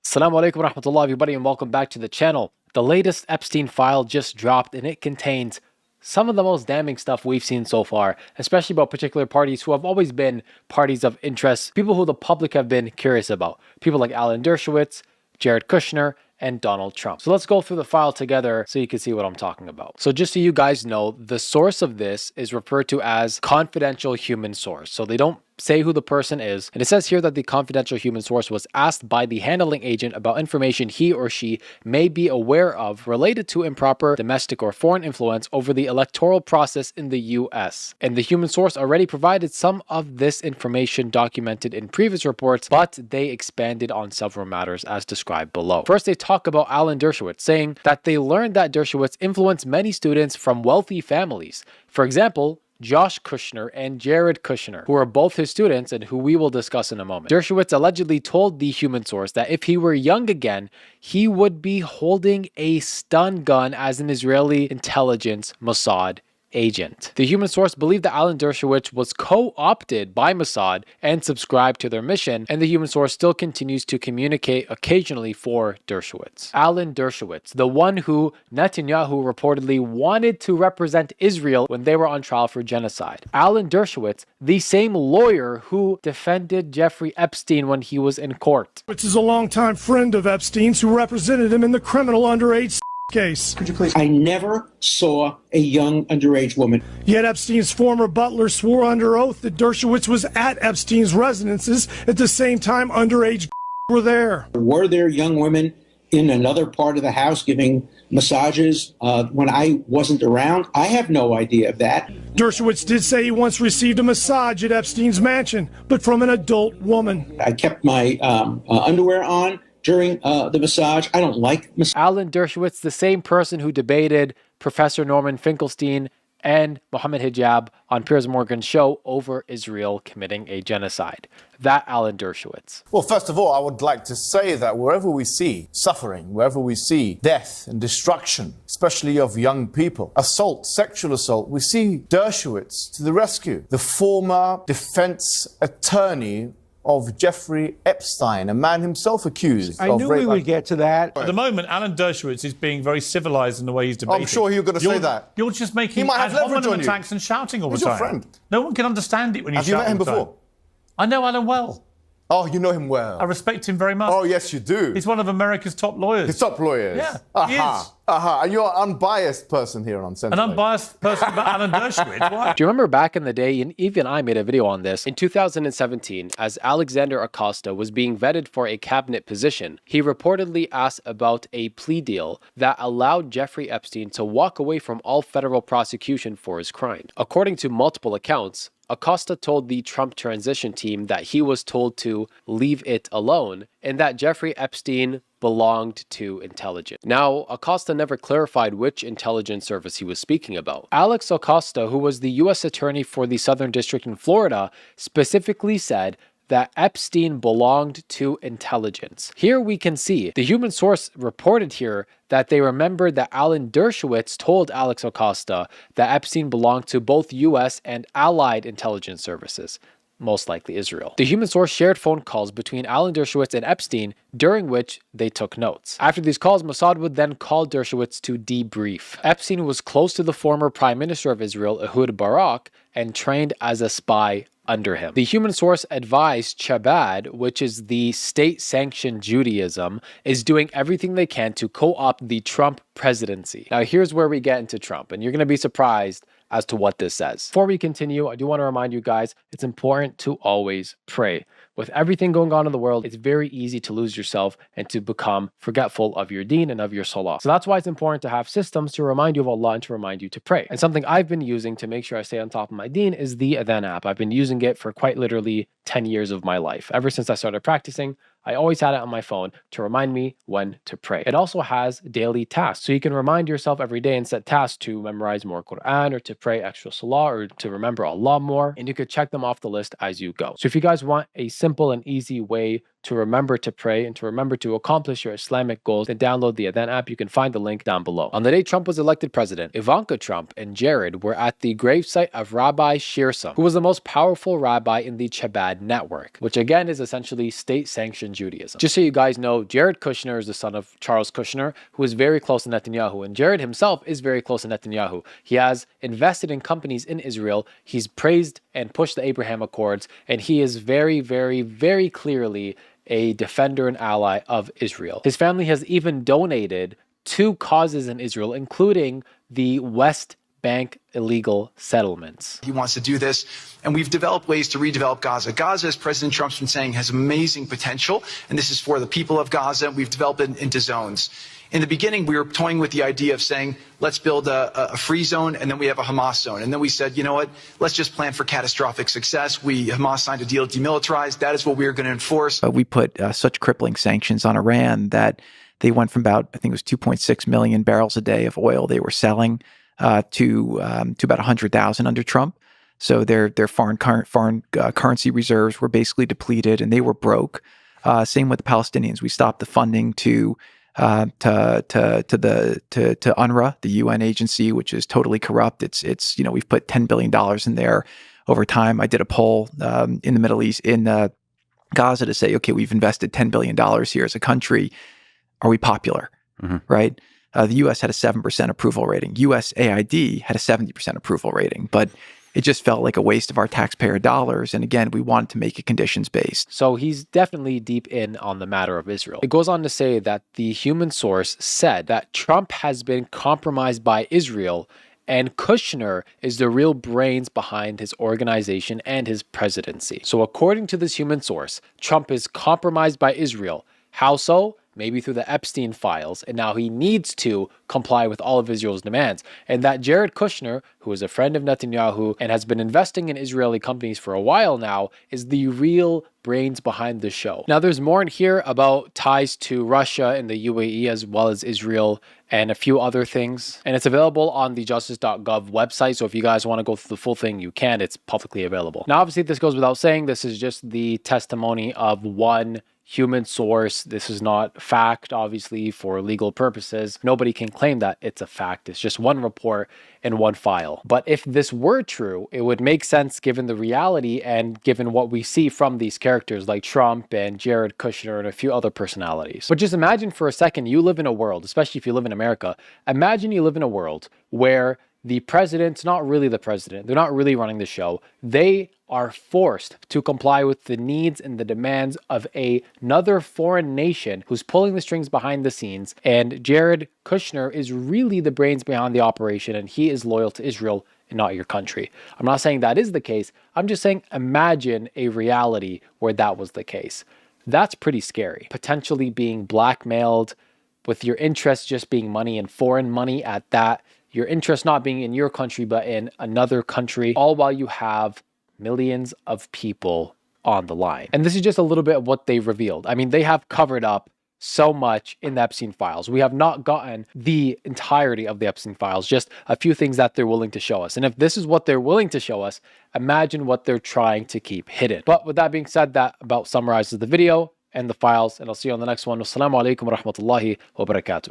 Assalamu alaikum warahmatullahi everybody, and welcome back to the channel. The latest Epstein file just dropped and it contains some of the most damning stuff we've seen so far, especially about particular parties who have always been parties of interest, people who the public have been curious about. People like Alan Dershowitz, Jared Kushner, and Donald Trump. So let's go through the file together so you can see what I'm talking about. So just so you guys know, the source of this is referred to as confidential human source. So they don't say who the person is. And it says here that the confidential human source was asked by the handling agent about information he or she may be aware of related to improper domestic or foreign influence over the electoral process in the US. And the human source already provided some of this information documented in previous reports, but they expanded on several matters as described below. First, they talk about Alan Dershowitz, saying that they learned that Dershowitz influenced many students from wealthy families. For example, Josh Kushner and Jared Kushner, who are both his students and who we will discuss in a moment. Dershowitz allegedly told the human source that if he were young again, he would be holding a stun gun as an Israeli intelligence Mossad agent. The human source believed that Alan Dershowitz was co-opted by Mossad and subscribed to their mission, and the human source still continues to communicate occasionally for Dershowitz. Alan Dershowitz, the one who Netanyahu reportedly wanted to represent Israel when they were on trial for genocide. Alan Dershowitz, the same lawyer who defended Jeffrey Epstein when he was in court. Which is a longtime friend of Epstein's who represented him in the criminal underage case. Could you please? I never saw a young underage woman. Yet Epstein's former butler swore under oath that Dershowitz was at Epstein's residences at the same time underage were there. Were there young women in another part of the house giving massages when I wasn't around? I have no idea of that. Dershowitz did say he once received a massage at Epstein's mansion, but from an adult woman. I kept my underwear on during the massage. I don't like massage. Alan Dershowitz, the same person who debated Professor Norman Finkelstein and Mohammed Hijab on Piers Morgan's show over Israel committing a genocide. That Alan Dershowitz. Well, first of all, I would like to say that wherever we see suffering, wherever we see death and destruction, especially of young people, assault, sexual assault, we see Dershowitz to the rescue. The former defense attorney of Jeffrey Epstein, a man himself accused I of knew rape. we would get to that. At the moment, Alan Dershowitz is being very civilised in the way he's debating. I'm sure you're going to say that. You're just making He might have ad hominem leverage on you. attacks and shouting all He's the your time. friend. No one can understand it when you Have you shout met him all the time. before? I know Alan well. Oh, you know him well. I respect him very much. Oh, yes, you do. He's one of America's top lawyers. His top lawyers. Yeah, he is. And you're an unbiased person here on Central. An unbiased person about Alan Dershowitz. Why? Do you remember back in the day, and even I made a video on this, in 2017, as Alexander Acosta was being vetted for a cabinet position, he reportedly asked about a plea deal that allowed Jeffrey Epstein to walk away from all federal prosecution for his crime. According to multiple accounts, Acosta told the Trump transition team that he was told to leave it alone and that Jeffrey Epstein belonged to intelligence. Now, Acosta never clarified which intelligence service he was speaking about. Alex Acosta, who was the U.S. attorney for the Southern District in Florida, specifically said that Epstein belonged to intelligence. Here we can see the human source reported here that they remembered that Alan Dershowitz told Alex Acosta that Epstein belonged to both US and allied intelligence services, most likely Israel. The human source shared phone calls between Alan Dershowitz and Epstein, during which they took notes. After these calls, Mossad would then call Dershowitz to debrief. Epstein was close to the former Prime Minister of Israel, Ehud Barak, and trained as a spy under him. The human source advised Chabad, which is the state-sanctioned Judaism, is doing everything they can to co-opt the Trump presidency. Now here's where we get into Trump, and you're going to be surprised as to what this says. Before we continue, I do want to remind you guys, it's important to always pray. With everything going on in the world, it's very easy to lose yourself and to become forgetful of your deen and of your salah. So that's why it's important to have systems to remind you of Allah and to remind you to pray. And something I've been using to make sure I stay on top of my deen is the Adhan app. I've been using it for quite literally 10 years of my life. Ever since I started practicing, I always had it on my phone to remind me when to pray. It also has daily tasks, so you can remind yourself every day and set tasks to memorize more Quran or to pray extra salah or to remember Allah more, and you could check them off the list as you go. So if you guys want a simple and easy way to remember to pray and to remember to accomplish your Islamic goals, then download the Adhan app. You can find the link down below. On the day Trump was elected president, Ivanka Trump and Jared were at the gravesite of Rabbi Shearsam, who was the most powerful rabbi in the Chabad network, which again is essentially state-sanctioned Judaism. Just so you guys know, Jared Kushner is the son of Charles Kushner, who is very close to Netanyahu, and Jared himself is very close to Netanyahu. He has invested in companies in Israel. He's praised and pushed the Abraham Accords, and he is very, very, very clearly a defender and ally of Israel. His family has even donated to causes in Israel, including the West Bank illegal settlements. He wants to do this, and we've developed ways to redevelop Gaza. Gaza, as President Trump's been saying, has amazing potential, and this is for the people of Gaza. We've developed it into zones. In the beginning, we were toying with the idea of saying, let's build a free zone, and then we have a Hamas zone. And then we said, you know what, let's just plan for catastrophic success. Hamas signed a deal to demilitarize. That is what we are going to enforce. We put such crippling sanctions on Iran that they went from about, I think it was 2.6 million barrels a day of oil they were selling to about 100,000 under Trump. So their foreign currency reserves were basically depleted, and they were broke. Same with the Palestinians. We stopped the funding to UNRWA, the UN agency, which is totally corrupt. It's we've put $10 billion in there over time. I did a poll in the Middle East, in Gaza, to say, okay, we've invested $10 billion here as a country. Are we popular? Right? The U.S. had a 7% approval rating. USAID had a 70% approval rating, but it just felt like a waste of our taxpayer dollars. And again, we wanted to make it conditions-based. So he's definitely deep in on the matter of Israel. It goes on to say that the human source said that Trump has been compromised by Israel, and Kushner is the real brains behind his organization and his presidency. So according to this human source, Trump is compromised by Israel. How so? Maybe through the Epstein files, and now he needs to comply with all of Israel's demands. And that Jared Kushner, who is a friend of Netanyahu and has been investing in Israeli companies for a while now, is the real brains behind the show. Now, there's more in here about ties to Russia and the UAE, as well as Israel and a few other things. And it's available on the justice.gov website. So if you guys want to go through the full thing, you can. It's publicly available. Now, obviously, this goes without saying. This is just the testimony of one human source. This is not fact, obviously, for legal purposes. Nobody can claim that it's a fact. It's just one report in one file. But if this were true, it would make sense given the reality and given what we see from these characters like Trump and Jared Kushner and a few other personalities. But just imagine for a second, you live in a world, especially if you live in America, imagine you live in a world where the president's not really the president. They're not really running the show. They are forced to comply with the needs and the demands of another foreign nation who's pulling the strings behind the scenes. And Jared Kushner is really the brains behind the operation, and he is loyal to Israel and not your country. I'm not saying that is the case. I'm just saying imagine a reality where that was the case. That's pretty scary. Potentially being blackmailed, with your interest just being money and foreign money at that. Your interest not being in your country, but in another country, all while you have millions of people on the line. And this is just a little bit of what they revealed. I mean, they have covered up so much in the Epstein files. We have not gotten the entirety of the Epstein files, just a few things that they're willing to show us. And if this is what they're willing to show us, imagine what they're trying to keep hidden. But with that being said, that about summarizes the video and the files, and I'll see you on the next one. Wassalamu alaikum wa rahmatullahi wa barakatuh.